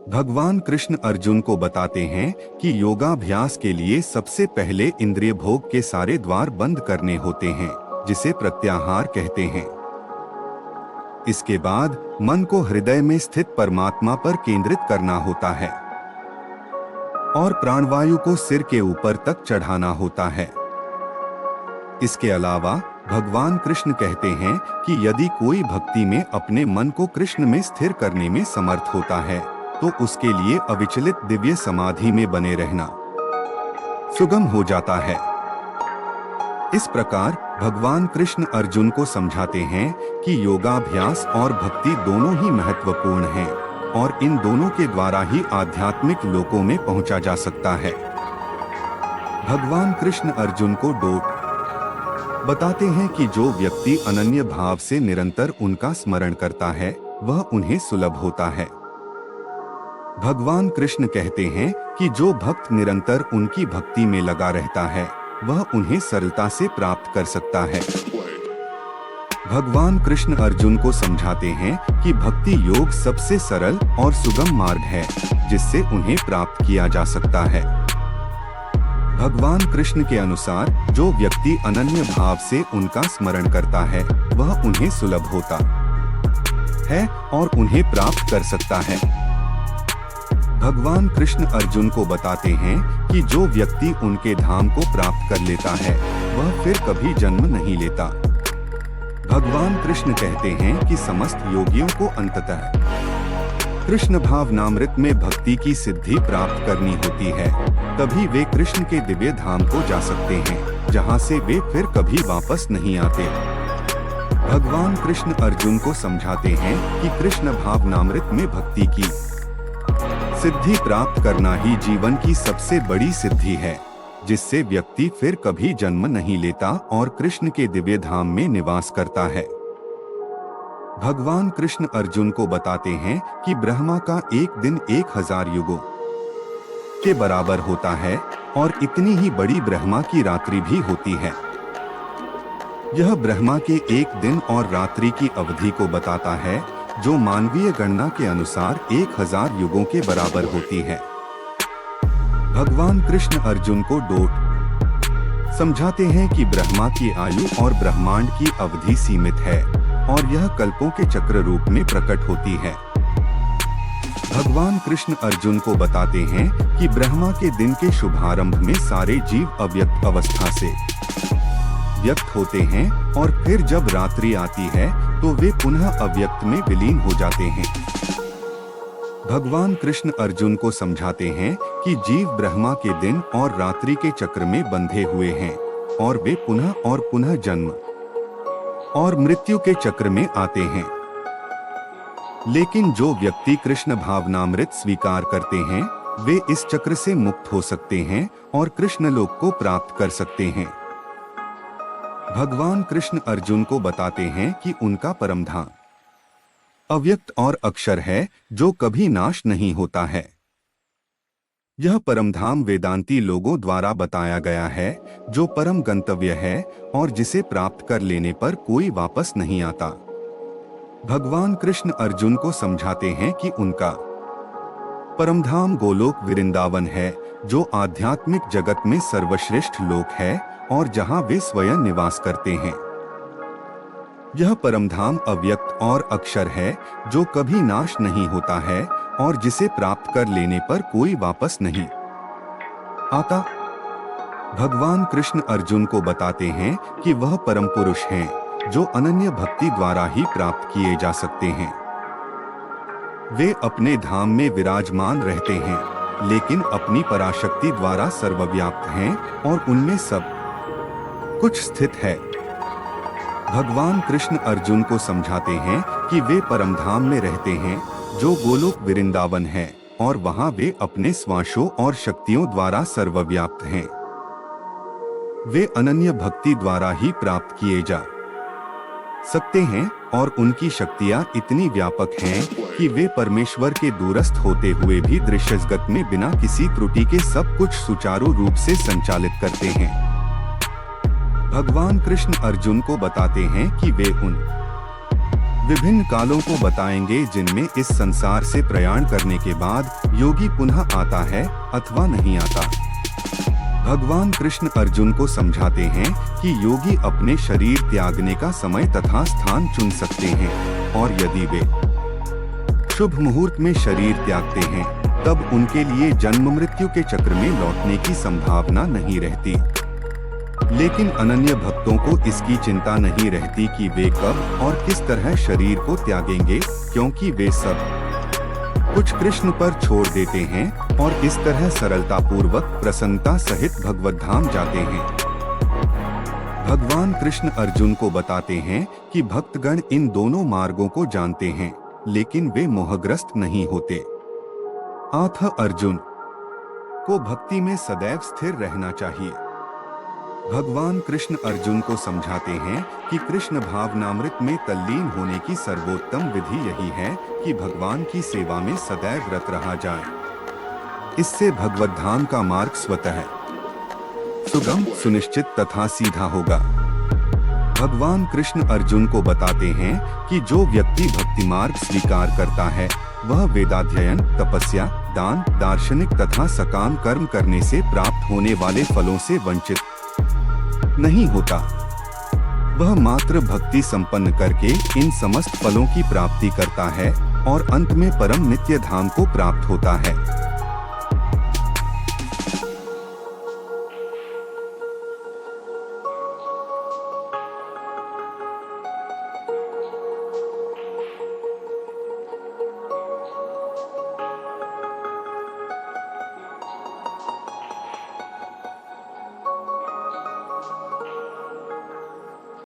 भगवान कृष्ण अर्जुन को बताते हैं कि योगाभ्यास के लिए सबसे पहले इंद्रिय भोग के सारे द्वार बंद करने होते हैं, जिसे प्रत्याहार कहते हैं। इसके बाद मन को हृदय में स्थित परमात्मा पर केंद्रित करना होता है और प्राणवायु को सिर के ऊपर तक चढ़ाना होता है। इसके अलावा भगवान कृष्ण कहते हैं कि यदि कोई भक्ति में अपने मन को कृष्ण में स्थिर करने में समर्थ होता है तो उसके लिए अविचलित दिव्य समाधि में बने रहना सुगम हो जाता है। इस प्रकार भगवान कृष्ण अर्जुन को समझाते हैं कि योगाभ्यास और भक्ति दोनों ही महत्वपूर्ण हैं और इन दोनों के द्वारा ही आध्यात्मिक लोकों में पहुंचा जा सकता है। भगवान कृष्ण अर्जुन को डोट बताते हैं कि जो व्यक्ति अनन्य भाव से निरंतर उनका स्मरण करता है वह उन्हें सुलभ होता है। भगवान कृष्ण कहते हैं कि जो भक्त निरंतर उनकी भक्ति में लगा रहता है वह उन्हें सरलता से प्राप्त कर सकता है। भगवान कृष्ण अर्जुन को समझाते हैं कि भक्ति योग सबसे सरल और सुगम मार्ग है जिससे उन्हें प्राप्त किया जा सकता है। भगवान कृष्ण के अनुसार जो व्यक्ति अनन्य भाव से उनका स्मरण करता है वह उन्हें सुलभ होता है और उन्हें प्राप्त कर सकता है। भगवान कृष्ण अर्जुन को बताते हैं कि जो व्यक्ति उनके धाम को प्राप्त कर लेता है वह फिर कभी जन्म नहीं लेता। भगवान कृष्ण कहते हैं कि समस्त योगियों को अंततः कृष्ण भावनामृत में भक्ति की सिद्धि प्राप्त करनी होती है, तभी वे कृष्ण के दिव्य धाम को जा सकते हैं जहां से वे फिर कभी वापस नहीं आते। भगवान कृष्ण अर्जुन को समझाते हैं कि कृष्ण भावनामृत में भक्ति की सिद्धि प्राप्त करना ही जीवन की सबसे बड़ी सिद्धि है, जिससे व्यक्ति फिर कभी जन्म नहीं लेता और कृष्ण के दिव्य धाम में निवास करता है। भगवान कृष्ण अर्जुन को बताते हैं कि ब्रह्मा का एक दिन 1000 युगों के बराबर होता है और इतनी ही बड़ी ब्रह्मा की रात्रि भी होती है। यह ब्रह्मा के एक दिन और रात्रि की अवधि को बताता है जो मानवीय गणना के अनुसार 1000 युगों के बराबर होती है। भगवान कृष्ण अर्जुन को डोट समझाते हैं कि ब्रह्मा की आयु और ब्रह्मांड की अवधि सीमित है और यह कल्पों के चक्र रूप में प्रकट होती है। भगवान कृष्ण अर्जुन को बताते हैं कि ब्रह्मा के दिन के शुभारंभ में सारे जीव अव्यक्त अवस्था से व्यक्त होते हैं और फिर जब रात्रि आती है तो वे पुनः अव्यक्त में विलीन हो जाते हैं। भगवान कृष्ण अर्जुन को समझाते हैं कि जीव ब्रह्मा के दिन और रात्रि के चक्र में बंधे हुए हैं और वे पुनः और पुनः जन्म और मृत्यु के चक्र में आते हैं। लेकिन जो व्यक्ति कृष्ण भावनामृत स्वीकार करते हैं वे इस चक्र से मुक्त हो सकते हैं और कृष्ण लोक को प्राप्त कर सकते हैं। भगवान कृष्ण अर्जुन को बताते हैं कि उनका परमधाम अव्यक्त और अक्षर है जो कभी नाश नहीं होता है। यह परमधाम वेदांती लोगों द्वारा बताया गया है जो परम गंतव्य है और जिसे प्राप्त कर लेने पर कोई वापस नहीं आता। भगवान कृष्ण अर्जुन को समझाते हैं कि उनका परमधाम गोलोक वृंदावन है जो आध्यात्मिक जगत में सर्वश्रेष्ठ लोक है और जहां वे स्वयं निवास करते हैं। यह परमधाम अव्यक्त और अक्षर है जो कभी नाश नहीं होता है और जिसे प्राप्त कर लेने पर कोई वापस नहीं आता। भगवान कृष्ण अर्जुन को बताते हैं कि वह परम पुरुष हैं जो अनन्य भक्ति द्वारा ही प्राप्त किए जा सकते हैं। वे अपने धाम में विराजमान रहते हैं लेकिन अपनी पराशक्ति द्वारा सर्वव्याप्त हैं और उनमें सब कुछ स्थित है। भगवान कृष्ण अर्जुन को समझाते हैं कि वे परमधाम में रहते हैं जो गोलोक वृंदावन है और वहां वे अपने श्वासों और शक्तियों द्वारा सर्वव्याप्त हैं। वे अनन्य भक्ति द्वारा ही प्राप्त किए जा सकते हैं और उनकी शक्तियां इतनी व्यापक हैं कि वे परमेश्वर के दूरस्थ होते हुए भी दृश्य जगत में बिना किसी त्रुटि के सब कुछ सुचारू रूप से संचालित करते हैं। भगवान कृष्ण अर्जुन को बताते हैं कि वे उन विभिन्न कालों को बताएंगे जिनमें इस संसार से प्रयाण करने के बाद योगी पुनः आता है अथवा नहीं आता। भगवान कृष्ण अर्जुन को समझाते हैं कि योगी अपने शरीर त्यागने का समय तथा स्थान चुन सकते हैं और यदि वे शुभ मुहूर्त में शरीर त्यागते हैं तब उनके लिए जन्म मृत्यु के चक्र में लौटने की संभावना नहीं रहती। लेकिन अनन्य भक्तों को इसकी चिंता नहीं रहती कि वे कब और किस तरह शरीर को त्यागेंगे, क्योंकि वे सब कुछ कृष्ण पर छोड़ देते हैं और इस तरह सरलता पूर्वक प्रसन्नता सहित भगवत धाम जाते हैं। भगवान कृष्ण अर्जुन को बताते हैं कि भक्तगण इन दोनों मार्गों को जानते हैं, लेकिन वे मोहग्रस्त नहीं होते। अतः अर्जुन को भक्ति में सदैव स्थिर रहना चाहिए। भगवान कृष्ण अर्जुन को समझाते हैं कि कृष्ण भावनामृत में तल्लीन होने की सर्वोत्तम विधि यही है कि भगवान की सेवा में सदैव रत रहा जाए। इससे भगवत धाम का मार्ग स्वतः सुगम, सुनिश्चित तथा सीधा होगा। भगवान कृष्ण अर्जुन को बताते हैं कि जो व्यक्ति भक्ति मार्ग स्वीकार करता है वह वेदाध्ययन, तपस्या, दान, दार्शनिक तथा सकाम कर्म करने से प्राप्त होने वाले फलों से वंचित नहीं होता। वह मात्र भक्ति संपन्न करके इन समस्त फलों की प्राप्ति करता है और अंत में परम नित्य धाम को प्राप्त होता है।